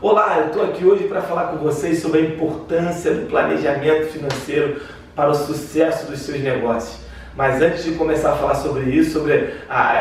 Olá, eu estou aqui hoje para falar com vocês sobre a importância do planejamento financeiro para o sucesso dos seus negócios. Mas antes de começar a falar sobre isso, sobre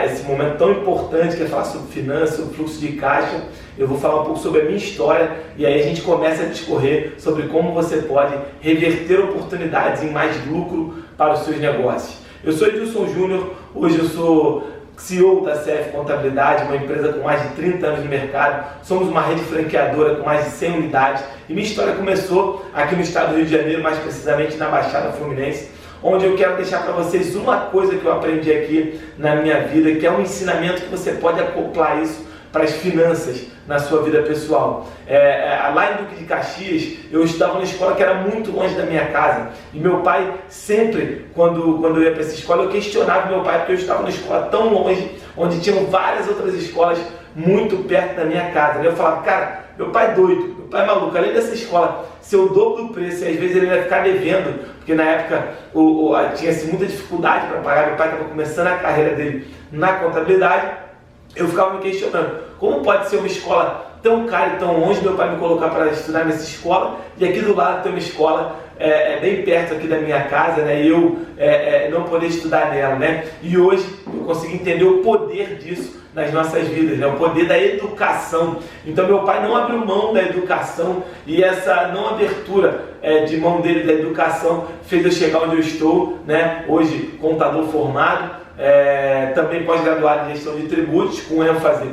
esse momento tão importante que é falar sobre finanças, sobre fluxo de caixa, eu vou falar um pouco sobre a minha história e aí a gente começa a discorrer sobre como você pode reverter oportunidades em mais lucro para os seus negócios. Eu sou Edilson Júnior, hoje eu sou CEO da CF Contabilidade, uma empresa com mais de 30 anos no mercado. Somos uma rede franqueadora com mais de 100 unidades e minha história começou aqui no estado do Rio de Janeiro, mais precisamente na Baixada Fluminense, onde eu quero deixar para vocês uma coisa que eu aprendi aqui na minha vida, que é um ensinamento que você pode acoplar isso para as finanças na sua vida pessoal. Lá em Duque de Caxias, eu estudava numa escola que era muito longe da minha casa. E meu pai sempre, quando eu ia para essa escola, eu questionava meu pai, porque eu estava numa escola tão longe, onde tinham várias outras escolas muito perto da minha casa. E eu falava, cara, meu pai é doido, meu pai é maluco, além dessa escola, se eu dobro o preço, e às vezes ele vai ficar devendo, porque na época tinha-se muita dificuldade para pagar, meu pai estava começando a carreira dele na contabilidade. Eu ficava me questionando, como pode ser uma escola tão cara e tão longe, meu pai me colocar para estudar nessa escola, e aqui do lado tem uma escola bem perto aqui da minha casa, né, e eu não poder estudar nela, né? E hoje eu consegui entender o poder disso nas nossas vidas, né? O poder da educação. Então meu pai não abriu mão da educação, e essa não abertura de mão dele da educação fez eu chegar onde eu estou, né? Hoje contador formado, também pós-graduado em gestão de tributos com ênfase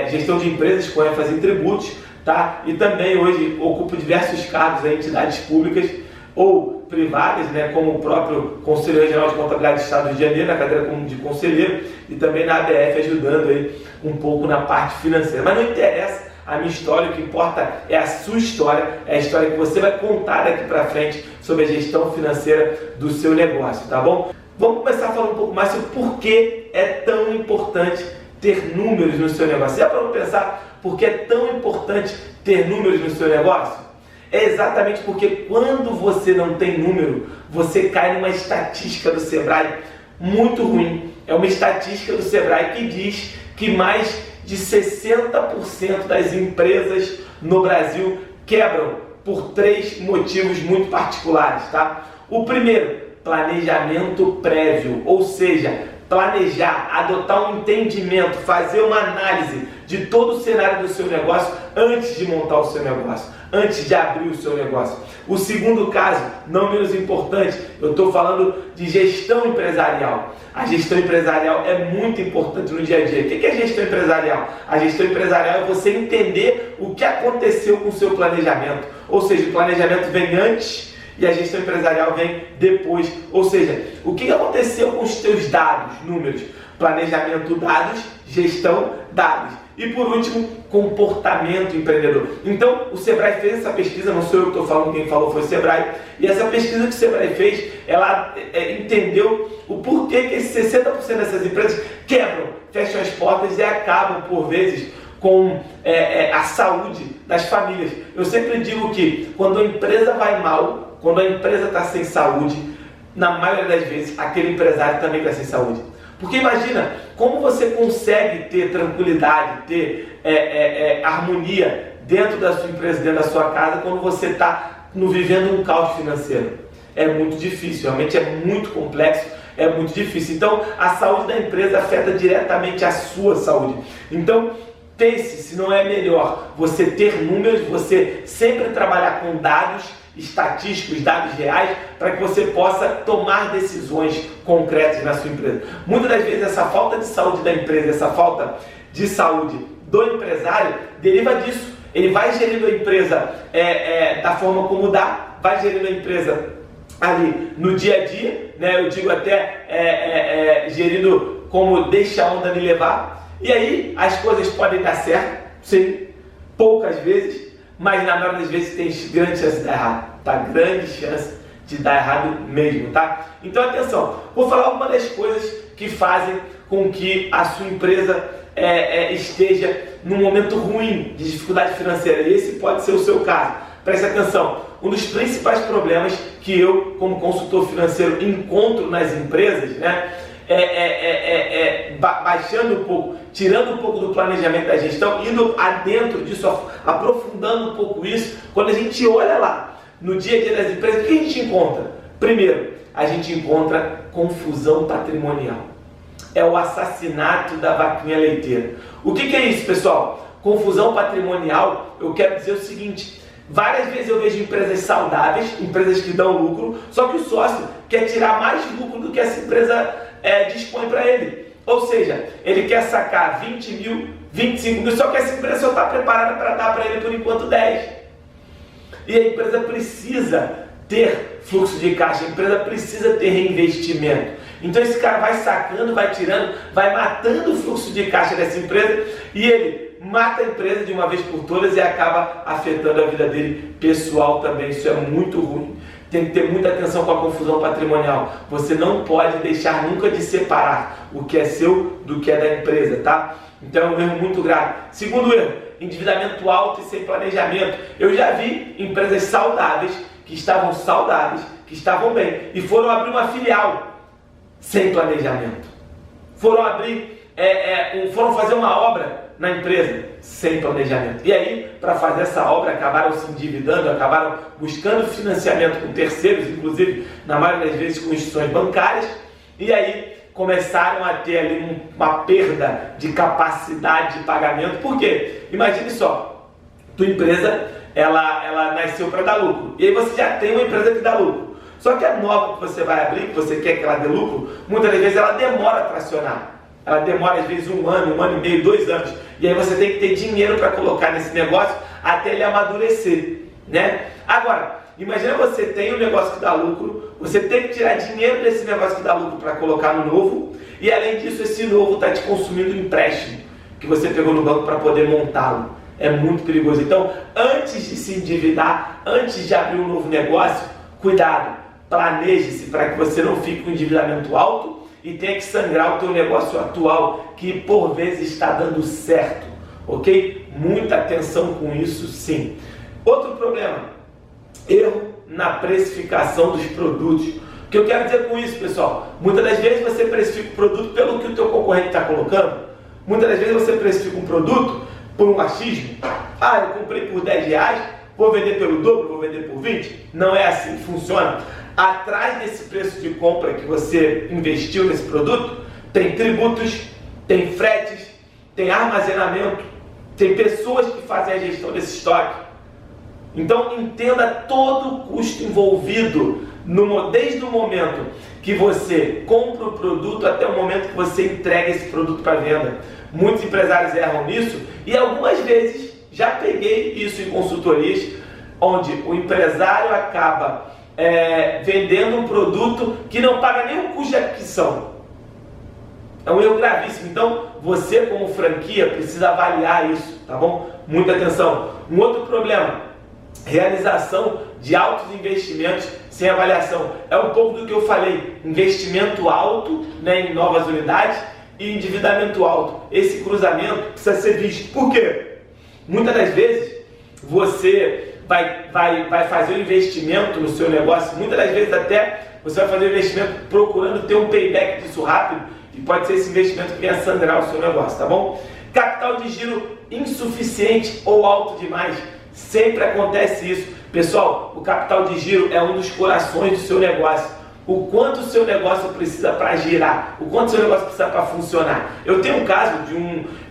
gestão de empresas com ênfase em tributos, tá? E também hoje ocupo diversos cargos em entidades públicas ou privadas, né, como o próprio Conselheiro Geral de Contabilidade do Estado do Rio de Janeiro, na cadeira de conselheiro, e também na ABF, ajudando aí um pouco na parte financeira. Mas não interessa a minha história, o que importa é a sua história, é a história que você vai contar daqui para frente sobre a gestão financeira do seu negócio, tá bom? Vamos começar a falar um pouco mais sobre por que é tão importante ter números no seu negócio. Já para pensar por que é tão importante ter números no seu negócio? É exatamente porque quando você não tem número, você cai numa estatística do Sebrae muito ruim. É uma estatística do Sebrae que diz que mais de 60% das empresas no Brasil quebram por 3 motivos muito particulares, tá? O primeiro, planejamento prévio, ou seja, planejar, adotar um entendimento, fazer uma análise de todo o cenário do seu negócio antes de montar o seu negócio, antes de abrir o seu negócio. O segundo caso, não menos importante, eu estou falando de gestão empresarial. A gestão empresarial é muito importante no dia a dia. O que é gestão empresarial? A gestão empresarial é você entender o que aconteceu com o seu planejamento. Ou seja, o planejamento vem antes e a gestão empresarial vem depois. Ou seja, o que aconteceu com os teus dados, números? Planejamento, dados, gestão, dados. E por último, comportamento empreendedor. Então, o Sebrae fez essa pesquisa, não sou eu que estou falando, quem falou foi o Sebrae. E essa pesquisa que o Sebrae fez, ela entendeu o porquê que esses 60% dessas empresas quebram, fecham as portas e acabam, por vezes, com a saúde das famílias. Eu sempre digo que quando a empresa vai mal, quando a empresa está sem saúde, na maioria das vezes, aquele empresário também está sem saúde. Porque imagina como você consegue ter tranquilidade, ter harmonia dentro da sua empresa, dentro da sua casa, quando você está vivendo um caos financeiro. É muito difícil, realmente é muito complexo, é muito difícil. Então, a saúde da empresa afeta diretamente a sua saúde. Então, pense se não é melhor você ter números, você sempre trabalhar com dados estatísticos, dados reais, para que você possa tomar decisões concretas na sua empresa. Muitas das vezes essa falta de saúde da empresa, essa falta de saúde do empresário, deriva disso. Ele vai gerindo a empresa da forma como dá, vai gerindo a empresa ali no dia a dia, né? Eu digo até gerindo como deixa a onda me levar, e aí as coisas podem dar certo, sim, poucas vezes, mas na maioria das vezes tem grande chance de dar errado, tá? Grande chance de dar errado mesmo, tá? Então atenção, vou falar algumas das coisas que fazem com que a sua empresa esteja num momento ruim de dificuldade financeira, e esse pode ser o seu caso. Preste atenção, um dos principais problemas que eu, como consultor financeiro, encontro nas empresas, né, baixando um pouco, tirando um pouco do planejamento da gestão, indo adentro disso, aprofundando um pouco isso, quando a gente olha lá no dia a dia das empresas, o que a gente encontra? Primeiro, a gente encontra confusão patrimonial. É o assassinato da vaquinha leiteira. O que é isso, pessoal? Confusão patrimonial, eu quero dizer o seguinte: várias vezes eu vejo empresas saudáveis, empresas que dão lucro, só que o sócio quer tirar mais lucro do que essa empresa dispõe para ele. Ou seja, ele quer sacar 20 mil, 25 mil, só que essa empresa só está preparada para dar para ele por enquanto 10. E a empresa precisa ter fluxo de caixa, a empresa precisa ter reinvestimento. Então esse cara vai sacando, vai tirando, vai matando o fluxo de caixa dessa empresa e ele mata a empresa de uma vez por todas e acaba afetando a vida dele pessoal também. Isso é muito ruim. Tem que ter muita atenção com a confusão patrimonial. Você não pode deixar nunca de separar o que é seu do que é da empresa, tá? Então é um erro muito grave. Segundo erro, endividamento alto e sem planejamento. Eu já vi empresas saudáveis, que estavam bem, e foram abrir uma filial sem planejamento. Foram fazer uma obra na empresa sem planejamento. E aí, para fazer essa obra, acabaram se endividando, acabaram buscando financiamento com terceiros, inclusive, na maioria das vezes, com instituições bancárias, e aí começaram a ter ali uma perda de capacidade de pagamento. Por quê? Imagine só, tua empresa, ela nasceu para dar lucro, e aí você já tem uma empresa que dá lucro. Só que a nova que você vai abrir, que você quer que ela dê lucro, muitas das vezes ela demora a tracionar. Ela demora às vezes um ano e meio, 2 anos. E aí você tem que ter dinheiro para colocar nesse negócio até ele amadurecer, né? Agora, imagina você tem um negócio que dá lucro, você tem que tirar dinheiro desse negócio que dá lucro para colocar no novo, e além disso esse novo está te consumindo um empréstimo que você pegou no banco para poder montá-lo. É muito perigoso. Então, antes de se endividar, antes de abrir um novo negócio, cuidado, planeje-se para que você não fique com endividamento alto e tenha que sangrar o teu negócio atual, que por vezes está dando certo, ok? Muita atenção com isso, sim. Outro problema, erro na precificação dos produtos. O que eu quero dizer com isso, pessoal? Muitas das vezes você precifica o produto pelo que o teu concorrente está colocando. Muitas das vezes você precifica um produto por um achismo. Ah, eu comprei por 10 reais, vou vender pelo dobro, vou vender por 20. Não é assim que funciona. Atrás desse preço de compra que você investiu nesse produto, tem tributos, tem fretes, tem armazenamento, tem pessoas que fazem a gestão desse estoque. Então entenda todo o custo envolvido desde o momento que você compra o produto até o momento que você entrega esse produto para venda. Muitos empresários erram nisso e algumas vezes já peguei isso em consultorias, onde o empresário acaba vendendo um produto que não paga nem o custo de aquisição. É um erro gravíssimo. Então, você como franquia precisa avaliar isso, tá bom? Muita atenção. Um outro problema, realização de altos investimentos sem avaliação. É um pouco do que eu falei, investimento alto, né, em novas unidades e endividamento alto. Esse cruzamento precisa ser visto. Por quê? Muitas das vezes você vai fazer um investimento no seu negócio, muitas das vezes até você vai fazer um investimento procurando ter um payback disso rápido, e pode ser esse investimento que venha sangrar o seu negócio, tá bom? Capital de giro insuficiente ou alto demais, sempre acontece isso. Pessoal, o capital de giro é um dos corações do seu negócio. O quanto o seu negócio precisa para girar, o quanto o seu negócio precisa para funcionar. Eu tenho um caso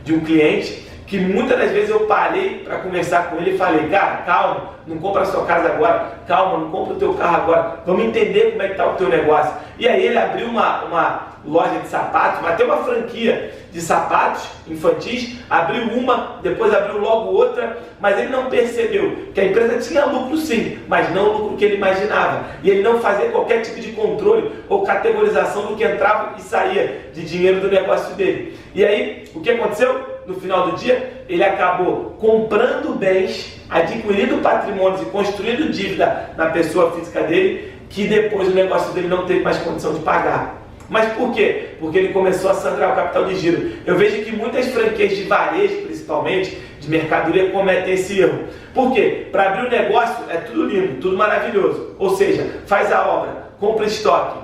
de um cliente que muitas das vezes eu parei para conversar com ele e falei: cara, calma, não compra a sua casa agora, calma, não compra o teu carro agora, vamos entender como é que está o teu negócio. E aí ele abriu uma loja de sapatos, até uma franquia de sapatos infantis, abriu uma, depois abriu logo outra, mas ele não percebeu que a empresa tinha lucro sim, mas não o lucro que ele imaginava. E ele não fazia qualquer tipo de controle ou categorização do que entrava e saía de dinheiro do negócio dele. E aí, o que aconteceu? No final do dia, ele acabou comprando bens, adquirindo patrimônios e construindo dívida na pessoa física dele, que depois o negócio dele não teve mais condição de pagar. Mas por quê? Porque ele começou a sangrar o capital de giro. Eu vejo que muitas franquias de varejo, principalmente, de mercadoria, cometem esse erro. Por quê? Para abrir o negócio é tudo lindo, tudo maravilhoso. Ou seja, faz a obra, compra estoque,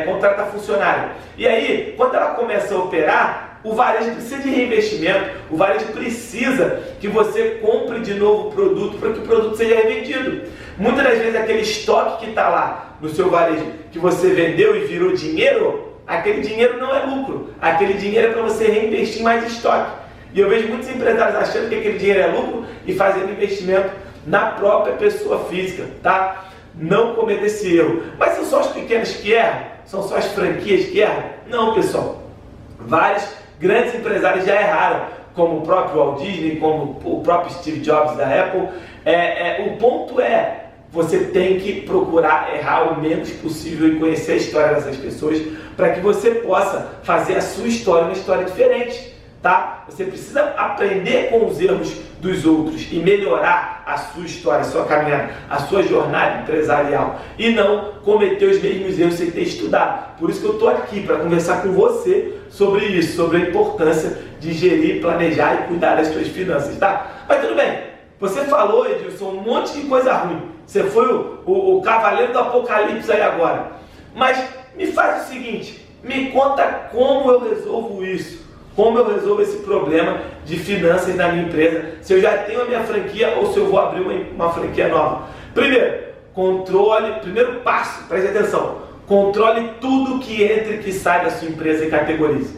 contrata funcionário. E aí, quando ela começa a operar, o varejo precisa de reinvestimento, o varejo precisa que você compre de novo o produto para que o produto seja revendido. Muitas das vezes aquele estoque que está lá no seu varejo, que você vendeu e virou dinheiro, aquele dinheiro não é lucro, aquele dinheiro é para você reinvestir em mais estoque. E eu vejo muitos empresários achando que aquele dinheiro é lucro e fazendo investimento na própria pessoa física, tá? Não cometa esse erro. Mas são só os pequenos que erram? São só as franquias que erram? Não, pessoal. Vários grandes empresários já erraram, como o próprio Walt Disney, como o próprio Steve Jobs da Apple. O ponto é, você tem que procurar errar o menos possível e conhecer a história dessas pessoas para que você possa fazer a sua história uma história diferente, tá? Você precisa aprender com os erros dos outros e melhorar a sua história, a sua caminhada, a sua jornada empresarial e não cometer os mesmos erros sem ter estudado. Por isso que eu estou aqui para conversar com você sobre isso, sobre a importância de gerir, planejar e cuidar das suas finanças, tá? Mas tudo bem, você falou, Edilson, um monte de coisa ruim. Você foi o cavaleiro do apocalipse aí agora. Mas me faz o seguinte, me conta como eu resolvo isso. Como eu resolvo esse problema de finanças na minha empresa, se eu já tenho a minha franquia ou se eu vou abrir uma franquia nova. Primeiro passo, preste atenção, controle tudo que entra e que sai da sua empresa e categorize.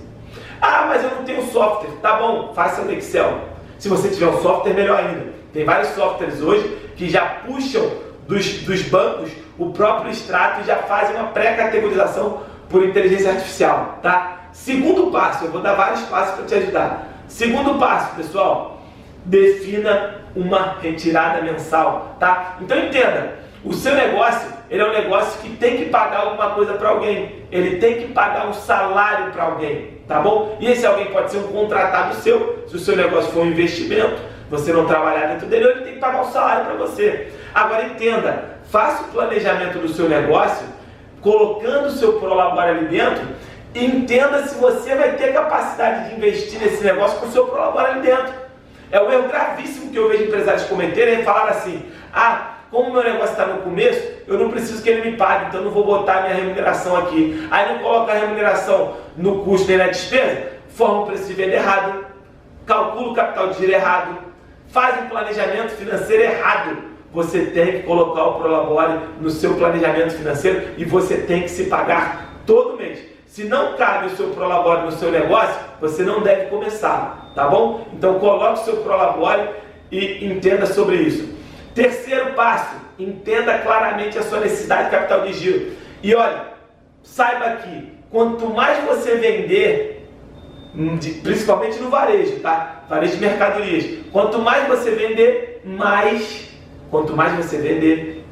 Ah, mas eu não tenho software. Tá bom, faça no Excel. Se você tiver um software, melhor ainda. Tem vários softwares hoje que já puxam dos bancos o próprio extrato e já fazem uma pré-categorização por inteligência artificial, tá? Segundo passo, eu vou dar vários passos para te ajudar. Segundo passo, pessoal, defina uma retirada mensal, tá? Então entenda, o seu negócio, ele é um negócio que tem que pagar alguma coisa para alguém. Ele tem que pagar um salário para alguém, tá bom? E esse alguém pode ser um contratado seu, se o seu negócio for um investimento, você não trabalhar dentro dele, ele tem que pagar um salário para você. Agora entenda, faça o planejamento do seu negócio, colocando o seu Prolabore ali dentro, e entenda se você vai ter capacidade de investir nesse negócio com o seu Prolabore ali dentro. É um erro gravíssimo que eu vejo empresários cometerem e falar assim, como o meu negócio está no começo, eu não preciso que ele me pague, então eu não vou botar a minha remuneração aqui. Aí não coloca a remuneração no custo nem na despesa, forma o preço de venda errado, calcula o capital de giro errado, faz um planejamento financeiro errado. Você tem que colocar o Prolabore no seu planejamento financeiro e você tem que se pagar todo mês. Se não cabe o seu Prolabore no seu negócio, você não deve começar, tá bom? Então coloque o seu Prolabore e entenda sobre isso. Terceiro passo, entenda claramente a sua necessidade de capital de giro. E olha, saiba que quanto mais você vender, principalmente no varejo, tá? Varejo de mercadorias. Quanto mais você vender,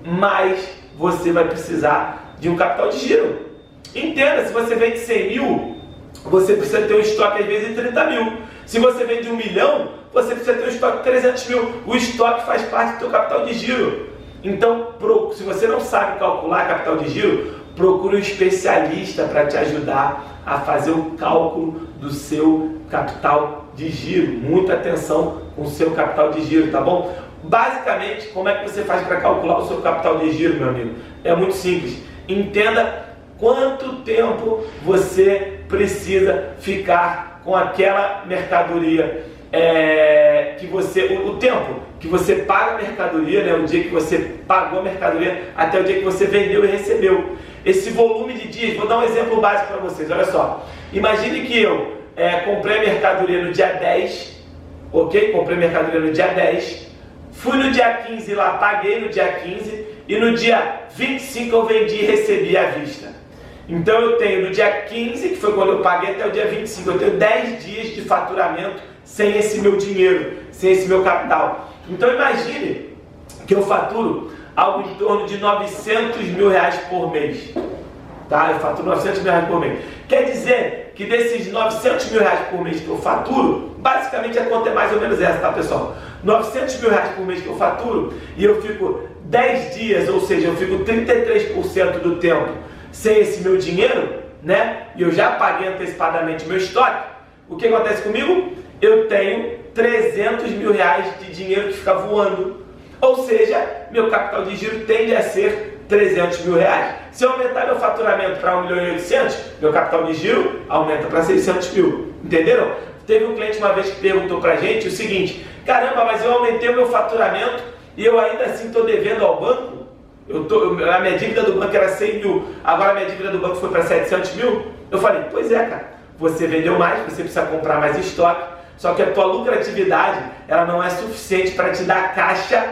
mais você vai precisar de um capital de giro. Entenda, se você vende 100 mil, você precisa ter um estoque às vezes de 30 mil. Se você vende 1 milhão, você precisa ter um estoque de 300 mil. O estoque faz parte do seu capital de giro. Então, se você não sabe calcular capital de giro, procure um especialista para te ajudar a fazer o cálculo do seu capital de giro. Muita atenção com o seu capital de giro, tá bom? Basicamente, como é que você faz para calcular o seu capital de giro, meu amigo? É muito simples. Entenda quanto tempo você precisa ficar com aquela mercadoria, o tempo que você paga a mercadoria, né, o dia que você pagou a mercadoria até o dia que você vendeu e recebeu. Esse volume de dias, vou dar um exemplo básico para vocês, olha só. Imagine que eu comprei a mercadoria no dia 10, ok? Comprei a mercadoria no dia 10, fui no dia 15 lá, paguei no dia 15 e no dia 25 eu vendi e recebi à vista. Então eu tenho no dia 15, que foi quando eu paguei, até o dia 25, eu tenho 10 dias de faturamento sem esse meu dinheiro, sem esse meu capital. Então imagine que eu faturo algo em torno de 900 mil reais por mês. Tá? Eu faturo 900 mil reais por mês. Quer dizer que desses 900 mil reais por mês que eu faturo, basicamente a conta é mais ou menos essa, tá, pessoal? 900 mil reais por mês que eu faturo e eu fico 10 dias, ou seja, eu fico 33% do tempo sem esse meu dinheiro, né? E eu já paguei antecipadamente o meu estoque. O que acontece comigo? Eu tenho 300 mil reais de dinheiro que fica voando. Ou seja, meu capital de giro tende a ser 300 mil reais. Se eu aumentar meu faturamento para 1.800.000, meu capital de giro aumenta para 600 mil. Entenderam? Teve um cliente uma vez que perguntou para a gente o seguinte: caramba, mas eu aumentei o meu faturamento e eu ainda assim estou devendo ao banco? A minha dívida do banco era 100 mil, agora a minha dívida do banco foi para 700 mil? Eu falei, pois é, cara, você vendeu mais, você precisa comprar mais estoque, só que a tua lucratividade ela não é suficiente para te dar caixa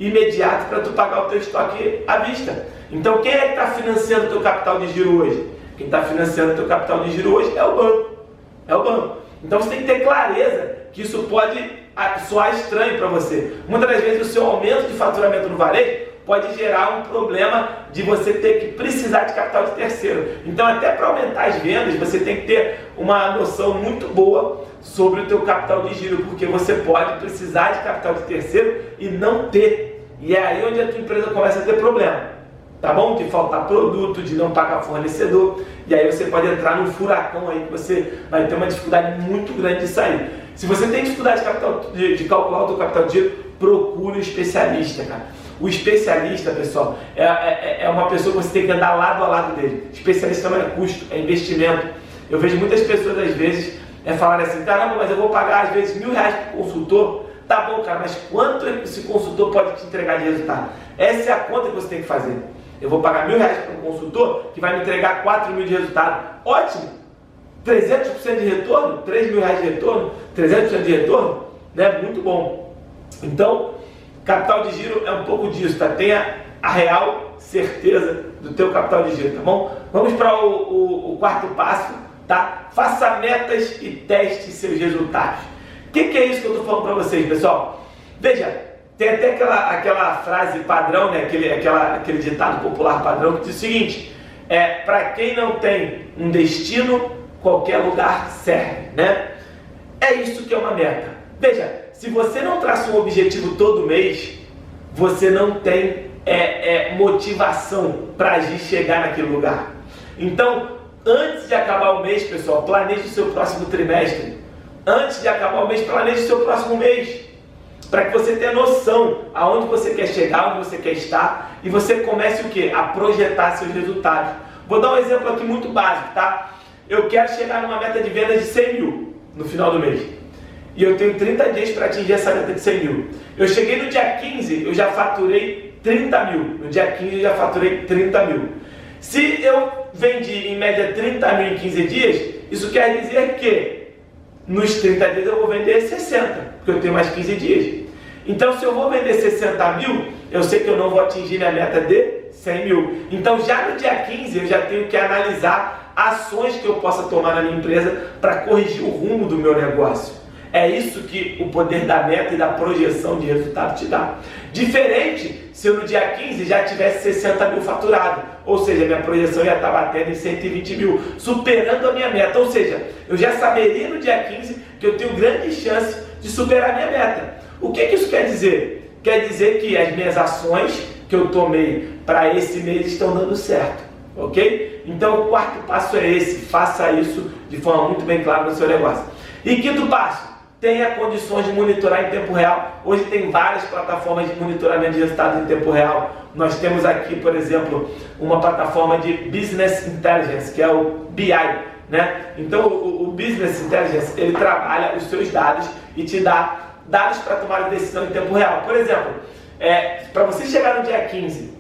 imediato para tu pagar o teu estoque à vista. Então quem é que está financiando o teu capital de giro hoje? Quem está financiando o teu capital de giro hoje é o banco. É o banco. Então você tem que ter clareza que isso pode soar estranho para você. Muitas das vezes o seu aumento de faturamento no varejo pode gerar um problema de você ter que precisar de capital de terceiro. Então até para aumentar as vendas você tem que ter uma noção muito boa sobre o teu capital de giro, porque você pode precisar de capital de terceiro e não ter. E é aí onde a tua empresa começa a ter problema. Tá bom? De faltar produto, de não pagar fornecedor, e aí você pode entrar num furacão aí que você vai ter uma dificuldade muito grande de sair. Se você tem dificuldade de calcular o teu capital de giro, procure um especialista, cara. O especialista, pessoal, é uma pessoa que você tem que andar lado a lado dele. Especialista não é custo, é investimento. Eu vejo muitas pessoas às vezes falarem assim, caramba, mas eu vou pagar às vezes R$1.000 por consultor. Tá bom, cara, mas quanto esse consultor pode te entregar de resultado? Essa é a conta que você tem que fazer. Eu vou pagar R$1.000 para um consultor que vai me entregar 4 mil de resultado. Ótimo! 300% de retorno, R$3.000 de retorno, 300% de retorno, né? Muito bom. Então, capital de giro é um pouco disso, tá? Tenha a real certeza do teu capital de giro, tá bom? Vamos para o quarto passo, tá? Faça metas e teste seus resultados. O que é isso que eu estou falando para vocês, pessoal? Veja, tem até aquela frase padrão, né? aquele ditado popular padrão que diz o seguinte: para quem não tem um destino, qualquer lugar serve, né? É isso que é uma meta. Veja, se você não traça um objetivo todo mês, você não tem motivação para agir e chegar naquele lugar. Então, antes de acabar o mês, pessoal, planeje o seu próximo trimestre. Antes de acabar o mês, planeje o seu próximo mês, para que você tenha noção aonde você quer chegar, onde você quer estar, e você comece o quê? A projetar seus resultados. Vou dar um exemplo aqui muito básico, tá? Eu quero chegar numa meta de vendas de 100 mil no final do mês. E eu tenho 30 dias para atingir essa meta de 100 mil. Eu cheguei no dia 15, eu já faturei 30 mil. No dia 15 eu já faturei 30 mil. Se eu vendi em média 30 mil em 15 dias, isso quer dizer que nos 30 dias eu vou vender 60, porque eu tenho mais 15 dias. Então, se eu vou vender 60 mil, eu sei que eu não vou atingir minha meta de 100 mil. Então, já no dia 15, eu já tenho que analisar ações que eu possa tomar na minha empresa para corrigir o rumo do meu negócio. É isso que o poder da meta e da projeção de resultado te dá. Diferente se eu no dia 15 já tivesse 60 mil faturado, ou seja, minha projeção ia estar batendo em 120 mil, superando a minha meta. Ou seja, eu já saberia no dia 15 que eu tenho grande chance de superar a minha meta. O que isso quer dizer? Quer dizer que as minhas ações que eu tomei para esse mês estão dando certo, ok? Então o quarto passo é esse: faça isso de forma muito bem clara no seu negócio. E quinto passo: tenha condições de monitorar em tempo real. Hoje tem várias plataformas de monitoramento de resultados em tempo real. Nós temos aqui, por exemplo, uma plataforma de Business Intelligence, que é o BI, né? Então o Business Intelligence, ele trabalha os seus dados e te dá dados para tomar decisão em tempo real. Por exemplo, para você chegar no dia 15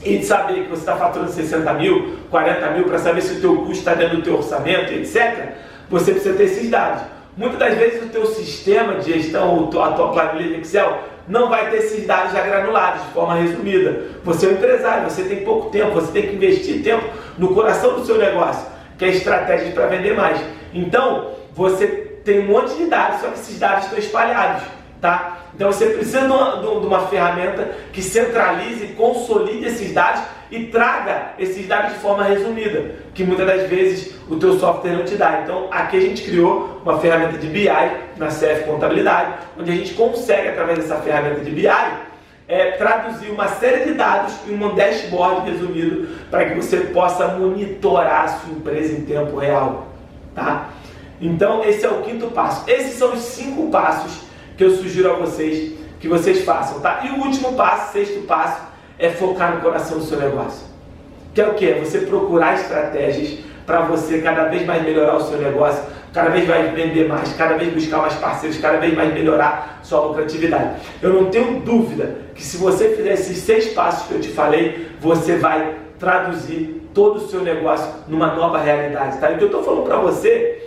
e saber que você está faturando 60 mil, 40 mil, para saber se o teu custo está dentro do teu orçamento, etc., você precisa ter esses dados. Muitas das vezes o teu sistema de gestão, a tua planilha de Excel, não vai ter esses dados já granulados, de forma resumida. Você é um empresário, você tem pouco tempo, você tem que investir tempo no coração do seu negócio, que é estratégia para vender mais. Então, você tem um monte de dados, só que esses dados estão espalhados, tá? Então você precisa de uma ferramenta que centralize, consolide esses dados e traga esses dados de forma resumida, que muitas das vezes o teu software não te dá. Então aqui a gente criou uma ferramenta de BI na CF Contabilidade, onde a gente consegue, através dessa ferramenta de BI, traduzir uma série de dados em um dashboard resumido para que você possa monitorar a sua empresa em tempo real, tá? Então esse é o quinto passo. Esses são os 5 passos que eu sugiro a vocês que vocês façam, tá? E o último passo, sexto passo, é focar no coração do seu negócio. Que é o quê? É você procurar estratégias para você cada vez mais melhorar o seu negócio, cada vez mais vender mais, cada vez buscar mais parceiros, cada vez mais melhorar sua lucratividade. Eu não tenho dúvida que se você fizer esses 6 passos que eu te falei, você vai traduzir todo o seu negócio numa nova realidade, tá? E o que eu estou falando para você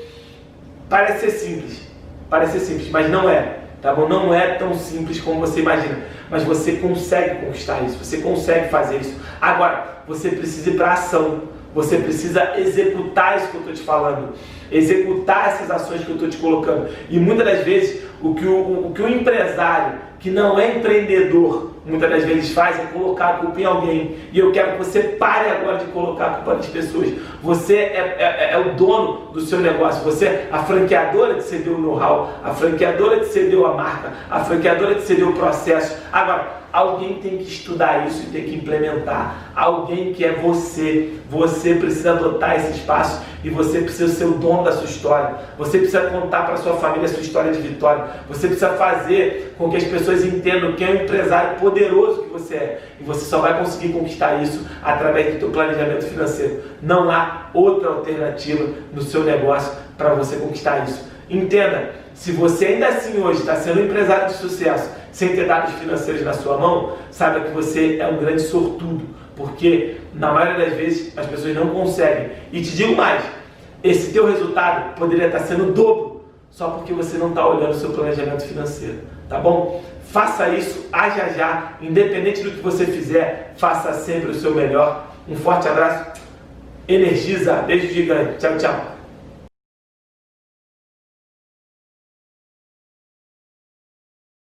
parece ser simples, mas não é, tá bom? Não é tão simples como você imagina, mas você consegue conquistar isso, você consegue fazer isso. Agora, você precisa ir para a ação, você precisa executar isso que eu estou te falando, executar essas ações que eu estou te colocando. E muitas das vezes, o que o empresário que não é empreendedor muitas das vezes faz é colocar a culpa em alguém. E eu quero que você pare agora de colocar a culpa nas pessoas. Você é o dono do seu negócio, você é a franqueadora que cedeu o know-how, a franqueadora que cedeu a marca, a franqueadora que cedeu o processo. Agora, alguém tem que estudar isso e tem que implementar. Alguém que é você. Você precisa adotar esses passos e você precisa ser o dono da sua história. Você precisa contar para a sua família a sua história de vitória. Você precisa fazer com que as pessoas entendam quem é o empresário poderoso que você é. E você só vai conseguir conquistar isso através do seu planejamento financeiro. Não há outra alternativa no seu negócio para você conquistar isso. Entenda, se você ainda assim hoje está sendo um empresário de sucesso sem ter dados financeiros na sua mão, saiba que você é um grande sortudo, porque na maioria das vezes as pessoas não conseguem. E te digo mais, esse teu resultado poderia estar sendo o dobro, só porque você não está olhando o seu planejamento financeiro, tá bom? Faça isso, haja já, independente do que você fizer, faça sempre o seu melhor. Um forte abraço, energiza, beijo gigante, tchau, tchau.